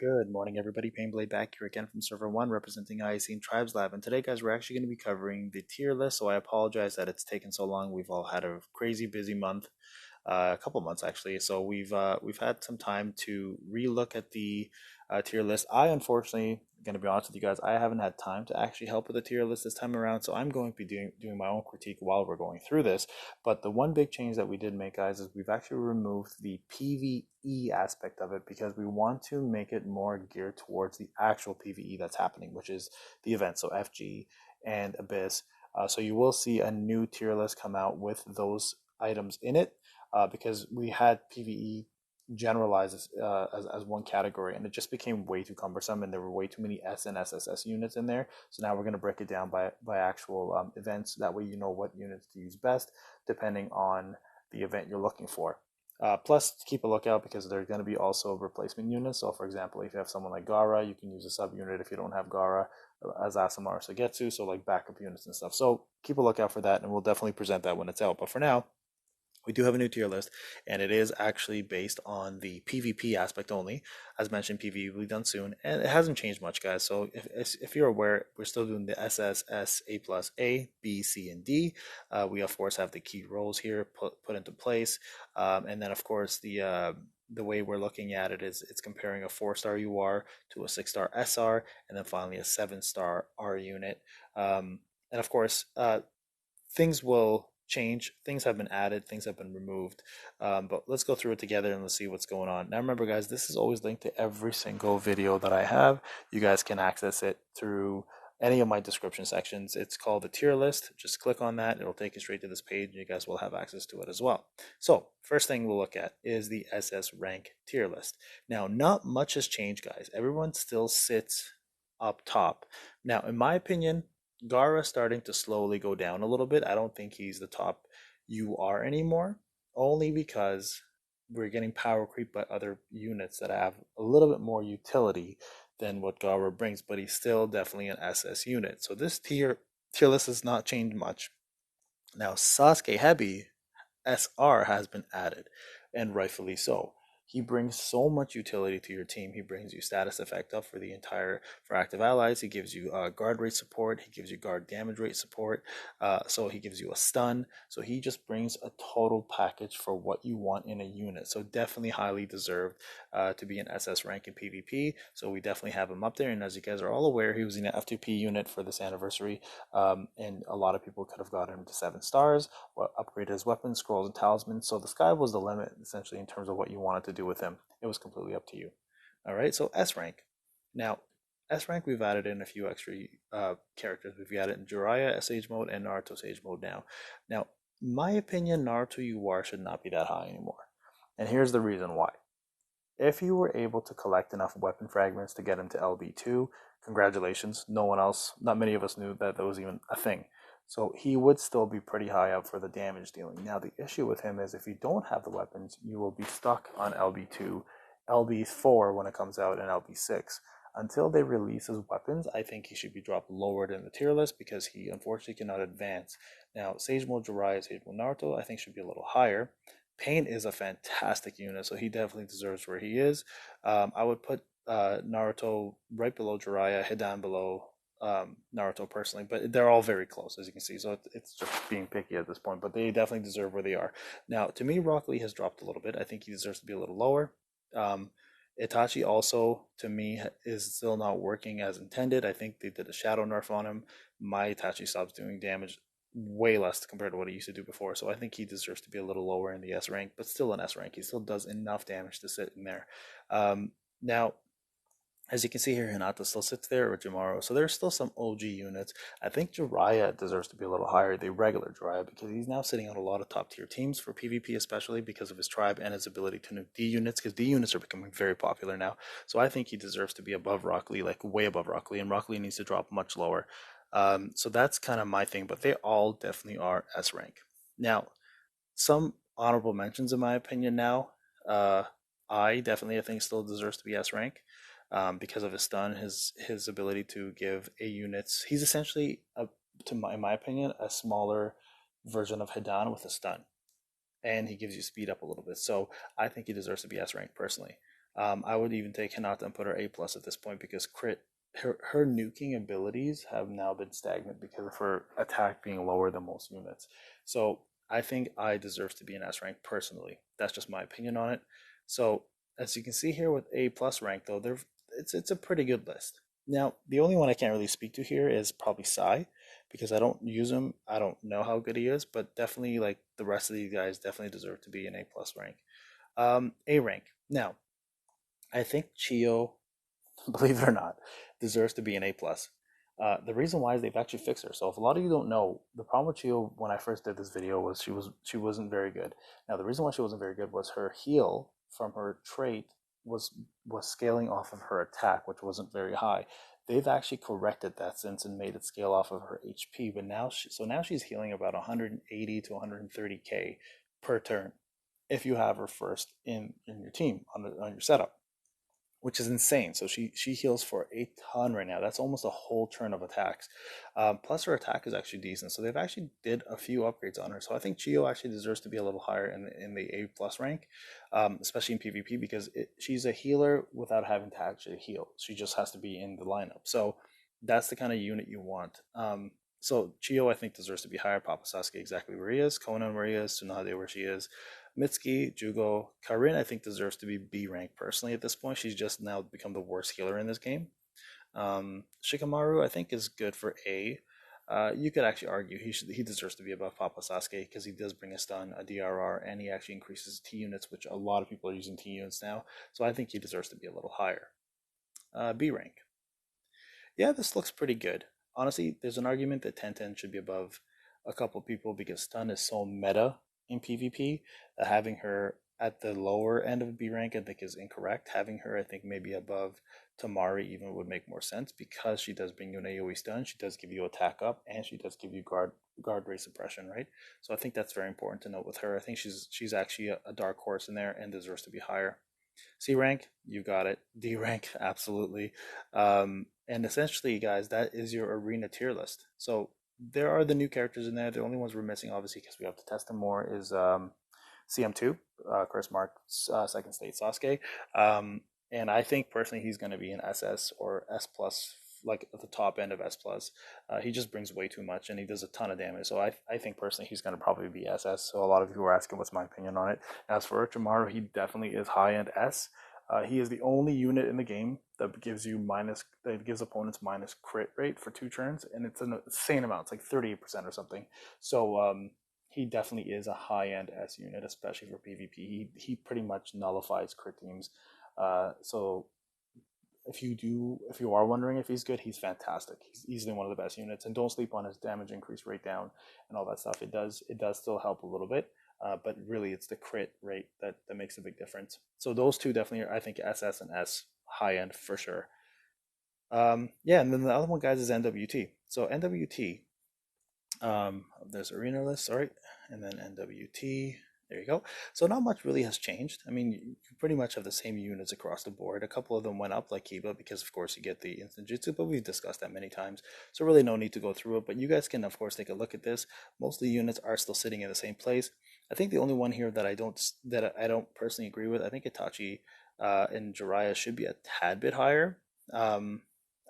Good morning, everybody. Painblade back here again from Server 1, representing IAC and Tribes Lab. And today, guys, we're actually going to be covering the tier list, so I apologize that it's taken so long. We've all had a crazy busy month, a couple months actually. So we've had some time to relook at the tier list. I unfortunately, going to be honest with you guys, I haven't had time to actually help with the tier list this time around. So I'm going to be doing my own critique while we're going through this. But the one big change that we did make, guys, is we've actually removed the PvE aspect of it because we want to make it more geared towards the actual PvE that's happening, which is the event. So FG and Abyss. So you will see a new tier list come out with those items in it because we had PvE generalized as one category, and it just became way too cumbersome, and there were way too many S and SSS units in there. So now we're going to break it down by actual events. That way you know what units to use best depending on the event you're looking for. Plus, keep a lookout because there's going to be also replacement units. So, for example, if you have someone like Gara, you can use a sub unit if you don't have Gara as Asamaru Sagetsu, so like backup units and stuff. So, keep a lookout for that, and we'll definitely present that when it's out. But for now, we do have a new tier list, and it is actually based on the PvP aspect only. As mentioned, PvE will be done soon, and it hasn't changed much, guys. So if you're aware, we're still doing the SSS A plus A, B, C, and D. We of course have the key roles here put into place, and then of course the way we're looking at it is it's comparing a 4-star UR to a 6-star SR, and then finally a 7-star R unit. And of course, things will change. Things have been added, things have been removed. But let's go through it together and let's see what's going on. Now, remember, guys, this is always linked to every single video that I have. You guys can access it through any of my description sections. It's called the tier list. Just click on that. It'll take you straight to this page, and you guys will have access to it as well. So, first thing we'll look at is the SS rank tier list. Now, not much has changed, guys. Everyone still sits up top. Now, in my opinion, Gara starting to slowly go down a little bit. I don't think he's the top UR anymore, only because we're getting power creep by other units that have a little bit more utility than what Gara brings, but he's still definitely an SS unit. So this tier list has not changed much. Now Sasuke Hebi SR has been added, and rightfully so. He brings so much utility to your team. He brings you status effect up for active allies. He gives you guard rate support. He gives you guard damage rate support. So he gives you a stun. So he just brings a total package for what you want in a unit. So definitely highly deserved to be an SS rank in PvP. So we definitely have him up there. And as you guys are all aware, he was in an F2P unit for this anniversary, and a lot of people could have gotten him to 7 stars, upgraded his weapons, scrolls, and talismans. So the sky was the limit, essentially, in terms of what you wanted to do with him. It was completely up to you. All right, so S rank. Now, S rank, we've added in a few extra characters. We've added in Jiraiya Sage mode and Naruto Sage mode now. Now, in my opinion, Naruto UR should not be that high anymore. And here's the reason why. If you were able to collect enough weapon fragments to get him to LB2, congratulations. No one else, not many of us knew that was even a thing. So he would still be pretty high up for the damage dealing. Now, the issue with him is if you don't have the weapons, you will be stuck on LB2, LB4 when it comes out, and LB6. Until they release his weapons, I think he should be dropped lower in the tier list because he unfortunately cannot advance. Now, Sage Mode Jiraiya, Sage Mode Naruto, I think should be a little higher. Pain is a fantastic unit, so he definitely deserves where he is. I would put Naruto right below Jiraiya, Hidan below Naruto personally, but they're all very close, as you can see. So it's just being picky at this point, but they definitely deserve where they are. Now, to me, Rock Lee has dropped a little bit. I think he deserves to be a little lower. Itachi also, to me, is still not working as intended. I think they did a shadow nerf on him. My Itachi stops doing damage way less compared to what he used to do before. So I think he deserves to be a little lower in the S rank, but still an S rank. He still does enough damage to sit in there. Now, as you can see here, Hinata still sits there, or Orochimaru. So there's still some OG units. I think Jiraiya deserves to be a little higher, the regular Jiraiya, because he's now sitting on a lot of top tier teams for PvP, especially because of his tribe and his ability to nuke D units, because D units are becoming very popular now. So I think he deserves to be above Rock Lee, like way above Rock Lee, and Rock Lee needs to drop much lower. So that's kind of my thing, but they all definitely are S rank. Now, some honorable mentions in my opinion now. I definitely, I think, still deserves to be S rank because of his stun, his ability to give A units. He's essentially, in my opinion, a smaller version of Hidan with a stun, and he gives you speed up a little bit. So I think he deserves to be S rank personally. I would even take Hinata and put her A plus at this point because crit her nuking abilities have now been stagnant because of her attack being lower than most units. So I think I deserves to be an S rank personally. That's just my opinion on it. So as you can see here with A plus rank though, there it's a pretty good list. Now the only one I can't really speak to here is probably Sai because I don't use him. I don't know how good he is, but definitely like the rest of these guys definitely deserve to be an A plus rank. A rank. Now I think Chio, believe it or not, deserves to be an A plus. The reason why is they've actually fixed her. So if a lot of you don't know, the problem with Chio when I first did this video was she wasn't very good. Now the reason why she wasn't very good was her heal from her trait was was scaling off of her attack, which wasn't very high. They've actually corrected that since and made it scale off of her HP. But now now she's healing about 180 to 130k per turn if you have her first in your team on your setup, which is insane. So she heals for a ton right now. That's almost a whole turn of attacks. Plus her attack is actually decent. So they've actually did a few upgrades on her. So I think Chio actually deserves to be a little higher in the A plus rank, especially in PvP because she's a healer without having to actually heal. She just has to be in the lineup. So that's the kind of unit you want. So Chio I think deserves to be higher. Papa Sasuke exactly where he is. Conan where he is. Tsunade where she is. Mitsuki, Jugo, Karin, I think deserves to be B rank personally at this point. She's just now become the worst healer in this game. Shikamaru, I think, is good for A. You could actually argue he deserves to be above Papa Sasuke because he does bring a stun, a DRR, and he actually increases T units, which a lot of people are using T units now. So I think he deserves to be a little higher. B rank. Yeah, this looks pretty good. Honestly, there's an argument that 1010 should be above a couple people because stun is so meta in PvP that having her at the lower end of B rank I think is incorrect. Having her I think maybe above Tamari even would make more sense because she does bring you an AoE stun, she does give you attack up, and she does give you guard rate suppression, right? So I think that's very important to note with her. I think she's actually a dark horse in there and deserves to be higher. C rank, you got it. D rank, absolutely. And essentially, guys, that is your arena tier list. So there are the new characters in there. The only ones we're missing, obviously, because we have to test them more, is CM2, Chris Mark, second state Sasuke. And I think personally he's going to be an SS or S plus, like at the top end of S plus. He just brings way too much and he does a ton of damage. So I think personally he's going to probably be SS. So a lot of you are asking what's my opinion on it. As for Uchimaru, he definitely is high end S. He is the only unit in the game that gives opponents minus crit rate for 2 turns, and it's an insane amount. It's like 38% or something. So he definitely is a high end S unit, especially for PvP. He pretty much nullifies crit teams. So if you are wondering if he's good, he's fantastic. He's easily one of the best units, and don't sleep on his damage increase rate down and all that stuff. It does still help a little bit, but really it's the crit rate that makes a big difference. So those two definitely are, I think, SS and S high end for sure. Yeah, and then the other one, guys, is NWT. So NWT, there's arena list, sorry, and then NWT. There you go. So not much really has changed. I mean, you pretty much have the same units across the board. A couple of them went up, like Kiba, because of course you get the instant jutsu, but we've discussed that many times. So really no need to go through it. But you guys can of course take a look at this. Most of the units are still sitting in the same place. I think the only one here that I don't personally agree with, I think Itachi and Jiraiya should be a tad bit higher. Um,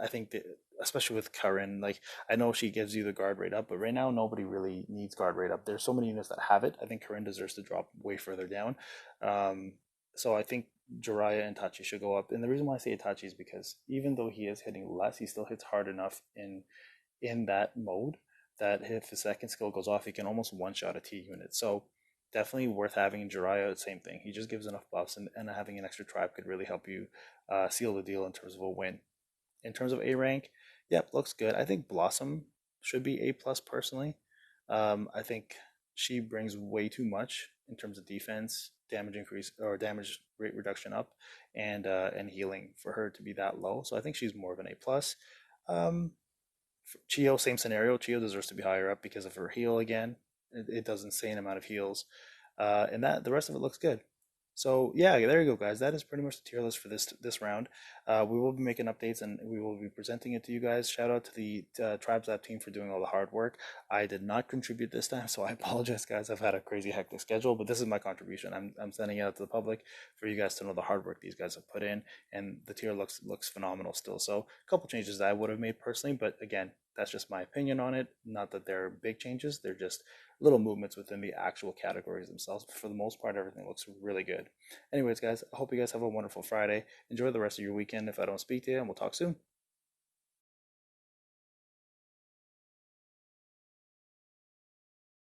I think that especially with Karin, like I know she gives you the guard rate up, but right now nobody really needs guard rate up. There's so many units that have it. I think Karin deserves to drop way further down. Um, so I think Jiraiya and Itachi should go up. And the reason why I say Itachi is because even though he is hitting less, he still hits hard enough in that mode that if his second skill goes off, he can almost one shot a T unit. So definitely worth having. Jiraiya, same thing. He just gives enough buffs, and having an extra tribe could really help you seal the deal in terms of a win. In terms of A rank, yep, looks good. I think Blossom should be A plus personally. I think she brings way too much in terms of defense, damage increase or damage rate reduction up, and healing for her to be that low. So I think she's more of an A plus. Um, Chio, same scenario. Chio deserves to be higher up because of her heal again. It does insane amount of heals, and that the rest of it looks good. So yeah, there you go, guys. That is pretty much the tier list for this round. We will be making updates and we will be presenting it to you guys. Shout out to the Tribes Lab team for doing all the hard work. I did not contribute this time, so I apologize, guys. I've had a crazy hectic schedule, but this is my contribution. I'm sending it out to the public for you guys to know the hard work these guys have put in, and the tier looks phenomenal still. So a couple changes that I would have made personally, but again, that's just my opinion on it. Not that they're big changes; they're just little movements within the actual categories themselves. But for the most part, everything looks really good. Anyways, guys, I hope you guys have a wonderful Friday. Enjoy the rest of your weekend if I don't speak to you, and we'll talk soon.